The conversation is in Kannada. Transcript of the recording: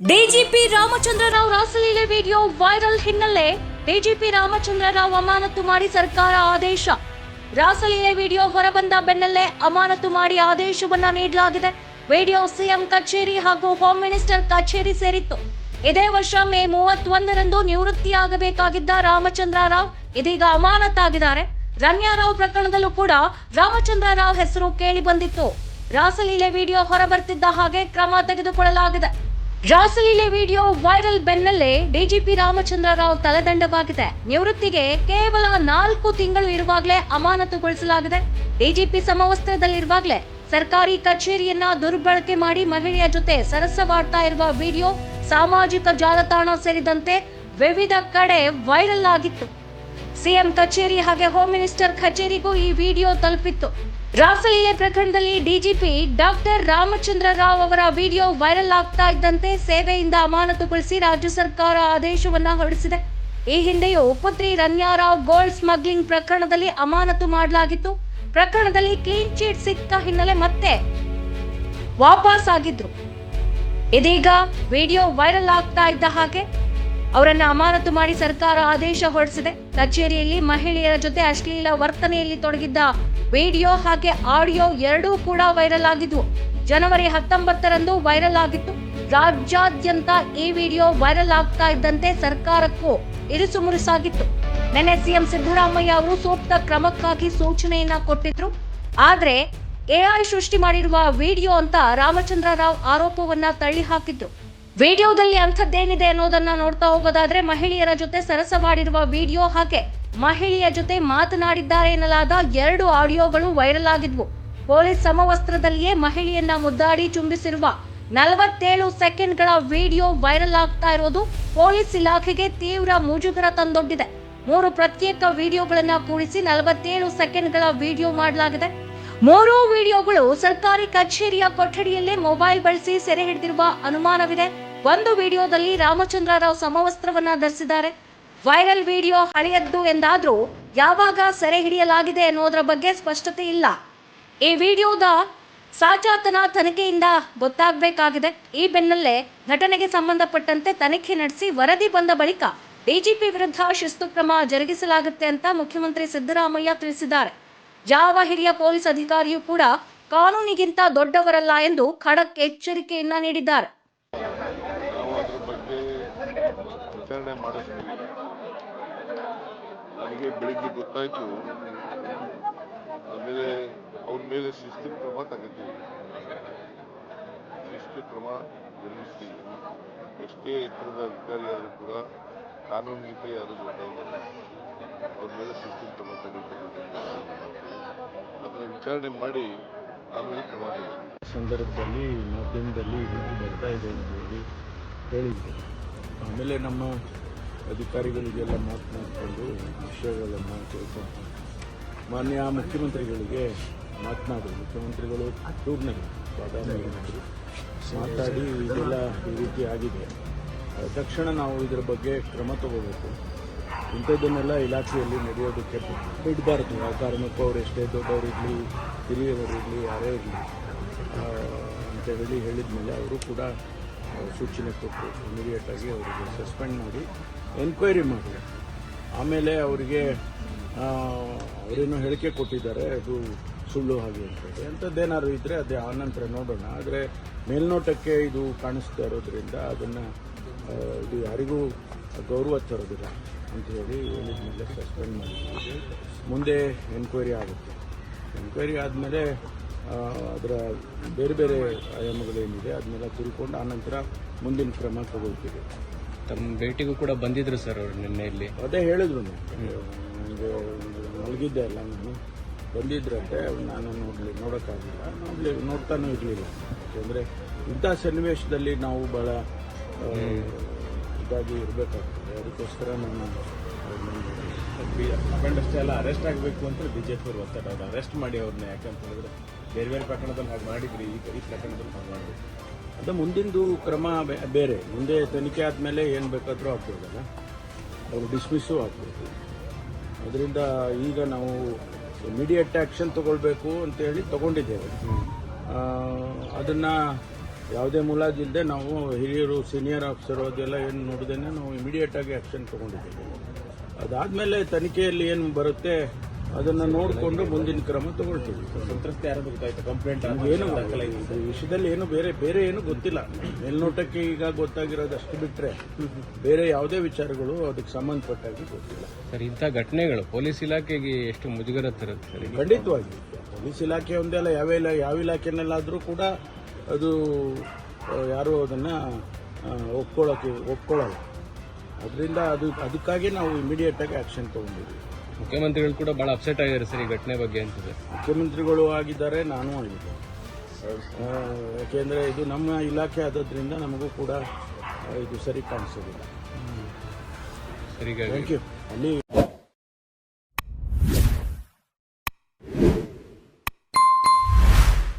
ಡಿಜಿಪಿ ರಾಮಚಂದ್ರ ರಾವ್ ರಾಸಲೀಲೆ ವಿಡಿಯೋ ವೈರಲ್ ಹಿನ್ನೆಲೆ ಡಿಜಿಪಿ ರಾಮಚಂದ್ರ ರಾವ್ ಅಮಾನತು ಮಾಡಿ ಸರ್ಕಾರ ಆದೇಶ. ರಾಸಲೀಲೆ ವಿಡಿಯೋ ಹೊರಬಂದ ಬೆನ್ನಲ್ಲೇ ಅಮಾನತು ಮಾಡಿ ಆದೇಶವನ್ನ ನೀಡಲಾಗಿದೆ. ವಿಡಿಯೋ ಸಿಎಂ ಕಚೇರಿ ಹಾಗೂ ಹೋಮ್ ಮಿನಿಸ್ಟರ್ ಕಚೇರಿ ಸೇರಿತ್ತು. ಇದೇ ವರ್ಷ ಮೇ 31ರಂದು ನಿವೃತ್ತಿಯಾಗಬೇಕಾಗಿದ್ದ ರಾಮಚಂದ್ರ ರಾವ್ ಇದೀಗ ಅಮಾನತಾಗಿದ್ದಾರೆ. ರಮ್ಯಾ ರಾವ್ ಪ್ರಕರಣದಲ್ಲೂ ಕೂಡ ರಾಮಚಂದ್ರ ರಾವ್ ಹೆಸರು ಕೇಳಿ ಬಂದಿತ್ತು. ರಾಸಲೀಲೆ ವಿಡಿಯೋ ಹೊರಬರ್ತಿದ್ದ ಹಾಗೆ ಕ್ರಮ ತೆಗೆದುಕೊಳ್ಳಲಾಗಿದೆ. ರಾಸಲೀಲೆ ವಿಡಿಯೋ ವೈರಲ್ ಬೆನ್ನಲ್ಲೇ ಡಿಜಿಪಿ ರಾಮಚಂದ್ರ ರಾವ್ ತಲೆದಂಡವಾಗಿದೆ. ನಿವೃತ್ತಿಗೆ ಕೇವಲ 4 ತಿಂಗಳು ಇರುವಾಗಲೇ ಅಮಾನತುಗೊಳಿಸಲಾಗಿದೆ. ಡಿಜಿಪಿ ಸಮವಸ್ತ್ರದಲ್ಲಿರುವಾಗಲೇ ಸರ್ಕಾರಿ ಕಚೇರಿಯನ್ನ ದುರ್ಬಳಕೆ ಮಾಡಿ ಮಹಿಳೆಯ ಜೊತೆ ಸರಸವಾಡ್ತಾ ಇರುವ ವಿಡಿಯೋ ಸಾಮಾಜಿಕ ಜಾಲತಾಣ ಸೇರಿದಂತೆ ವಿವಿಧ ಕಡೆ ವೈರಲ್ ಆಗಿತ್ತು. ಸಿಎಂ ಕಚೇರಿ ಹಾಗೆ ಹೋಮ್ ಮಿನಿಸ್ಟರ್ ಕಚೇರಿಗೂ ಈ ವಿಡಿಯೋ ತಲುಪಿತ್ತು. ರಾಸಲೀಲೆ ಪ್ರಕರಣದಲ್ಲಿ ಡಿಜಿಪಿ ಡಾಕ್ಟರ್ ರಾಮಚಂದ್ರ ರಾವ್ ಅವರ ವಿಡಿಯೋ ವೈರಲ್ ಆಗ್ತಾ ಇದ್ದಂತೆ ಸೇವೆಯಿಂದ ಅಮಾನತುಗೊಳಿಸಿ ರಾಜ್ಯ ಸರ್ಕಾರ ಆದೇಶವನ್ನ ಹೊರಡಿಸಿದೆ. ಈ ಹಿಂದೆಯೂ ಪುತ್ರಿ ರಮ್ಯಾ ರಾವ್ ಗೋಲ್ಡ್ ಸ್ಮಗ್ಲಿಂಗ್ ಪ್ರಕರಣದಲ್ಲಿ ಅಮಾನತು ಮಾಡಲಾಗಿತ್ತು. ಪ್ರಕರಣದಲ್ಲಿ ಕ್ಲೀನ್ ಚೀಟ್ ಸಿಕ್ಕ ಹಿನ್ನೆಲೆ ಮತ್ತೆ ವಾಪಸ್ ಆಗಿದ್ರು. ಇದೀಗ ವಿಡಿಯೋ ವೈರಲ್ ಆಗ್ತಾ ಇದ್ದ ಹಾಗೆ ಅವರನ್ನ ಅಮಾನತು ಮಾಡಿ ಸರ್ಕಾರ ಆದೇಶ ಹೊರಡಿಸಿದೆ. ಕಚೇರಿಯಲ್ಲಿ ಮಹಿಳೆಯರ ಜೊತೆ ಅಶ್ಲೀಲ ವರ್ತನೆಯಲ್ಲಿ ತೊಡಗಿದ್ದ ವಿಡಿಯೋ ಹಾಗೆ ಆಡಿಯೋ ಎರಡೂ ಕೂಡ ವೈರಲ್ ಆಗಿದ್ವು. ಜನವರಿ 19ರಂದು ವೈರಲ್ ಆಗಿತ್ತು. ರಾಜ್ಯಾದ್ಯಂತ ಈ ವಿಡಿಯೋ ವೈರಲ್ ಆಗ್ತಾ ಇದ್ದಂತೆ ಸರ್ಕಾರಕ್ಕೂ ಇರಿಸು ಮುರುಸಾಗಿತ್ತು. ನಿನ್ನೆ ಸಿಎಂ ಸಿದ್ದರಾಮಯ್ಯ ಅವರು ಸೂಕ್ತ ಕ್ರಮಕ್ಕಾಗಿ ಸೂಚನೆಯನ್ನ ಕೊಟ್ಟಿದ್ರು. ಆದ್ರೆ ಎಐ ಸೃಷ್ಟಿ ಮಾಡಿರುವ ವಿಡಿಯೋ ಅಂತ ರಾಮಚಂದ್ರ ರಾವ್ ಆರೋಪವನ್ನ ತಳ್ಳಿ ಹಾಕಿದ್ರು. ವಿಡಿಯೋದಲ್ಲಿ ಅಂಥದ್ದೇನಿದೆ ಅನ್ನೋದನ್ನ ನೋಡ್ತಾ ಹೋಗೋದಾದ್ರೆ ಮಹಿಳೆಯರ ಜೊತೆ ಸರಸವಾಡಿರುವ ವಿಡಿಯೋ ಹಾಗೆ ಮಹಿಳೆಯ ಜೊತೆ ಮಾತನಾಡಿದ್ದಾರೆ ಎನ್ನಲಾದ 2 ಆಡಿಯೋಗಳು ವೈರಲ್ ಆಗಿದ್ವು. ಪೊಲೀಸ್ ಸಮವಸ್ತ್ರದಲ್ಲಿಯೇ ಮಹಿಳೆಯನ್ನ ಮುದ್ದಾಡಿ ಚುಂಬಿಸಿರುವ 47 ಸೆಕೆಂಡ್ಗಳ ವಿಡಿಯೋ ವೈರಲ್ ಆಗ್ತಾ ಇರೋದು ಪೊಲೀಸ್ ಇಲಾಖೆಗೆ ತೀವ್ರ ಮುಜುಗರ ತಂದೊಡ್ಡಿದೆ. 3 ಪ್ರತ್ಯೇಕ ವಿಡಿಯೋಗಳನ್ನ ಕೂಡಿಸಿ 47 ಸೆಕೆಂಡ್ಗಳ ವಿಡಿಯೋ ಮಾಡಲಾಗಿದೆ. 3 ವಿಡಿಯೋಗಳು ಸರ್ಕಾರಿ ಕಚೇರಿಯ ಕೊಠಡಿಯಲ್ಲೇ ಮೊಬೈಲ್ ಬಳಸಿ ಸೆರೆ ಹಿಡಿದಿರುವ ಅನುಮಾನವಿದೆ. ಒಂದು ವಿಡಿಯೋದಲ್ಲಿ ರಾಮಚಂದ್ರ ರಾವ್ ಸಮವಸ್ತ್ರವನ್ನ ಧರಿಸಿದ್ದಾರೆ. ವೈರಲ್ ವಿಡಿಯೋ ಹಳೆಯದ್ದು ಎಂದಾದ್ರೂ ಯಾವಾಗ ಸೆರೆ ಹಿಡಿಯಲಾಗಿದೆ ಅನ್ನೋದರ ಬಗ್ಗೆ ಸ್ಪಷ್ಟತೆ ಇಲ್ಲ. ಈ ವಿಡಿಯೋದ ಸಾಚಾತನ ತನಿಖೆಯಿಂದ ಗೊತ್ತಾಗಬೇಕಾಗಿದೆ. ಈ ಬೆನ್ನಲ್ಲೇ ಘಟನೆಗೆ ಸಂಬಂಧಪಟ್ಟಂತೆ ತನಿಖೆ ನಡೆಸಿ ವರದಿ ಬಂದ ಬಳಿಕ ಡಿಜಿಪಿ ವಿರುದ್ಧ ಶಿಸ್ತು ಕ್ರಮ ಜರುಗಿಸಲಾಗುತ್ತೆ ಅಂತ ಮುಖ್ಯಮಂತ್ರಿ ಸಿದ್ದರಾಮಯ್ಯ ತಿಳಿಸಿದ್ದಾರೆ. ಯಾವ ಹಿರಿಯ ಪೊಲೀಸ್ ಅಧಿಕಾರಿಯೂ ಕೂಡ ಕಾನೂನಿಗಿಂತ ದೊಡ್ಡವರಲ್ಲ ಎಂದು ಖಡಕ್ ಎಚ್ಚರಿಕೆಯನ್ನ ನೀಡಿದ್ದಾರೆ. ನನಗೆ ಬೆಳಿಗ್ಗೆ ಗೊತ್ತಾಯ್ತು. ಆಮೇಲೆ ಅವ್ರ ಮೇಲೆ ಶಿಸ್ತು ಕ್ರಮ ತಗೋತೀವಿ, ಶಿಸ್ತು ಕ್ರಮ ಜರುಗಿಸ್ತೀವಿ. ಎಷ್ಟೇ ಎತ್ತರದ ಅಧಿಕಾರಿ ಆದರೂ ಕೂಡ ಕಾನೂನಿಗಿಂತ ಯಾರು ದೊಡ್ಡವರಲ್ಲ. ಅವ್ರ ಮೇಲೆ ಶಿಸ್ತು ಕ್ರಮ ತಗೋತೀವಿ. ಅದನ್ನು ವಿಚಾರಣೆ ಮಾಡಿ ಆಮೇಲೆ ಕ್ರಮ ತಗೋತೀವಿ. ಸಂದರ್ಭದಲ್ಲಿ ಮಾಧ್ಯಮದಲ್ಲಿ ಬರ್ತಾ ಇದೆ ಅಂತ ಹೇಳಿದ್ರು. ಆಮೇಲೆ ನಮ್ಮ ಅಧಿಕಾರಿಗಳಿಗೆಲ್ಲ ಮಾತನಾಡಿಕೊಂಡು ವಿಷಯಗಳನ್ನು ತಿಳ್ಕೊಂಡು ಮಾನ್ಯ ಮುಖ್ಯಮಂತ್ರಿಗಳಿಗೆ ಮಾತನಾಡಿ ಮುಖ್ಯಮಂತ್ರಿಗಳು ಟೂರ್ನಲ್ಲಿ ಬಾದಾಮಿಯಲ್ಲಿದ್ದರು. ಮಾತಾಡಿ ಇದೆಲ್ಲ ಈ ರೀತಿ ಆಗಿದೆ, ತಕ್ಷಣ ನಾವು ಇದರ ಬಗ್ಗೆ ಕ್ರಮ ತಗೋಬೇಕು, ಇಂಥದ್ದನ್ನೆಲ್ಲ ಇಲಾಖೆಯಲ್ಲಿ ನಡೆಯೋದಕ್ಕೆ ಬಿಡಬಾರ್ದು. ಯಾವ ಕಾರಣಕ್ಕೂ ಅವ್ರು ಎಷ್ಟೇ ದೊಡ್ಡವರಿರಲಿ ಹಿರಿಯವರಿರಲಿ ಯಾರೇ ಇರಲಿ ಅಂತ ಹೇಳಿದ ಮೇಲೆ ಅವರು ಕೂಡ ಸೂಚನೆ ಕೊಟ್ಟು ಇಮಿಡಿಯೇಟಾಗಿ ಅವರಿಗೆ ಸಸ್ಪೆಂಡ್ ಮಾಡಿ ಎನ್ಕ್ವೈರಿ ಮಾಡಿ ಆಮೇಲೆ ಅವರಿಗೆ ಅವರೇನು ಹೇಳಿಕೆ ಕೊಟ್ಟಿದ್ದಾರೆ ಅದು ಸುಳ್ಳು ಹಾಗೆ ಅಂತೇಳಿ ಅಂಥದ್ದೇನಾದ್ರು ಇದ್ದರೆ ಅದೇ ಆನಂತರ ನೋಡೋಣ. ಆದರೆ ಮೇಲ್ನೋಟಕ್ಕೆ ಇದು ಕಾಣಿಸ್ತಾ ಇರೋದ್ರಿಂದ ಅದನ್ನು ಇದು ಯಾರಿಗೂ ಗೌರವ ತರೋದಿಲ್ಲ ಅಂತ ಹೇಳಿ ಹೇಳಿದ ಮೇಲೆ ಸಸ್ಪೆಂಡ್ ಮಾಡಿ ಮುಂದೆ ಎನ್ಕ್ವೈರಿ ಆಗುತ್ತೆ. ಎನ್ಕ್ವೈರಿ ಆದಮೇಲೆ ಅದರ ಬೇರೆ ಬೇರೆ ಆಯಾಮಗಳೇನಿದೆ ಅದನ್ನೆಲ್ಲ ತಿಳ್ಕೊಂಡು ಆನಂತರ ಮುಂದಿನ ಕ್ರಮ ತಗೊಳ್ತೀವಿ. ತಮ್ಮ ಭೇಟಿಗೂ ಕೂಡ ಬಂದಿದ್ರು ಸರ್ ಅವರು ನಿನ್ನೆ ಇಲ್ಲಿ. ಅದೇ ಹೇಳಿದ್ರು ನನಗೆ ಮಲಗಿದ್ದೆ ಅಲ್ಲ ನಾನು, ಬಂದಿದ್ರಂತೆ. ನಾನು ನೋಡೋಕ್ಕಾಗಲಿಲ್ಲ, ನೋಡ್ತಾನೂ ಇರಲಿಲ್ಲ. ಯಾಕೆಂದರೆ ಇಂಥ ಸನ್ನಿವೇಶದಲ್ಲಿ ನಾವು ಭಾಳ ಇದಾಗಿ ಇರಬೇಕಾಗ್ತದೆ. ಅದಕ್ಕೋಸ್ಕರ ನಾನು ಅಷ್ಟೇ ಅಲ್ಲ, ಅರೆಸ್ಟ್ ಆಗಬೇಕು ಅಂತ ಬಿಜೆಪಿ ಅವರು ಒತ್ತಡ, ಅವ್ರು ಅರೆಸ್ಟ್ ಮಾಡಿ ಅವ್ರನ್ನ. ಯಾಕಂತ ಹೇಳಿದ್ರೆ ಬೇರೆ ಬೇರೆ ಪ್ರಕರಣದಲ್ಲಿ ಹಾಗೆ ಮಾಡಿದ್ರಿ, ಈ ಪ್ರಕರಣದಲ್ಲಿ ಹಾಗೆ ಮಾಡಿದ್ರಿ. ಅದು ಮುಂದಿಂದು ಕ್ರಮ ಬೇರೆ. ಮುಂದೆ ತನಿಖೆ ಆದಮೇಲೆ ಏನು ಬೇಕಾದರೂ ಆಗ್ಬೋದಲ್ಲ, ಅವರು ಡಿಸ್ಮಿಸ್ಸು ಆಗ್ಬೋದು. ಅದರಿಂದ ಈಗ ನಾವು ಇಮಿಡಿಯೇಟ್ ಆ್ಯಕ್ಷನ್ ತೊಗೊಳ್ಬೇಕು ಅಂತೇಳಿ ತೊಗೊಂಡಿದ್ದೇವೆ. ಅದನ್ನು ಯಾವುದೇ ಮುಲಾಜಿಲ್ಲದೆ ನಾವು ಹಿರಿಯರು ಸೀನಿಯರ್ ಆಫೀಸರ್ ಅದೆಲ್ಲ ಏನು ನೋಡಿದೇನೆ ನಾವು ಇಮಿಡಿಯೇಟಾಗಿ ಆ್ಯಕ್ಷನ್ ತೊಗೊಂಡಿದ್ದೀವಿ. ಅದಾದಮೇಲೆ ತನಿಖೆಯಲ್ಲಿ ಏನು ಬರುತ್ತೆ ಅದನ್ನು ನೋಡಿಕೊಂಡು ಮುಂದಿನ ಕ್ರಮ ತಗೊಳ್ತೀವಿ. ಸಂತ್ರಸ್ತೆ ಯಾರು ಗೊತ್ತಾಯ್ತು? ಕಂಪ್ಲೇಂಟ್ ಏನು ಈ ವಿಷಯದಲ್ಲಿ ಏನು ಬೇರೆ ಏನು ಗೊತ್ತಿಲ್ಲ. ಮೇಲ್ನೋಟಕ್ಕೆ ಈಗ ಗೊತ್ತಾಗಿರೋದು ಅಷ್ಟು ಬಿಟ್ಟರೆ ಬೇರೆ ಯಾವುದೇ ವಿಚಾರಗಳು ಅದಕ್ಕೆ ಸಂಬಂಧಪಟ್ಟಾಗಿ ಗೊತ್ತಿಲ್ಲ. ಸರ್, ಇಂಥ ಘಟನೆಗಳು ಪೊಲೀಸ್ ಇಲಾಖೆಗೆ ಎಷ್ಟು ಮುಜುಗರ ತರುತ್ತೆ ಸರ್? ಖಂಡಿತವಾಗಿ ಪೊಲೀಸ್ ಇಲಾಖೆ ಒಂದೇ ಅಲ್ಲ, ಯಾವ ಇಲಾಖೆನಲ್ಲಾದರೂ ಕೂಡ ಅದು ಯಾರೂ ಅದನ್ನು ಒಪ್ಕೊಳ್ಳಲ್ಲ. ಅದರಿಂದ ಅದಕ್ಕಾಗಿ ನಾವು ಇಮಿಡಿಯೇಟಾಗಿ ಆ್ಯಕ್ಷನ್ ತೊಗೊಂಡಿದ್ದೀವಿ. ಮುಖ್ಯಮಂತ್ರಿಗಳು ಕೂಡ ಬಹಳ ಅಪ್ಸೆಟ್ ಆಗಿದ್ದಾರೆ ಸರ್ ಈ ಘಟನೆ ಬಗ್ಗೆ ಅಂತಿದೆ. ಮುಖ್ಯಮಂತ್ರಿಗಳು ಆಗಿದ್ದಾರೆ, ನಾನು ಆಗಿದ್ದೆ. ಯಾಕೆಂದರೆ ಇದು ನಮ್ಮ ಇಲಾಖೆ ಆದದ್ರಿಂದ ನಮಗೂ ಕೂಡ ಇದು ಸರಿ ಕಾಣಿಸೋದಿಲ್ಲ. ಸರಿ, ಥ್ಯಾಂಕ್ ಯು. ಅಲ್ಲಿ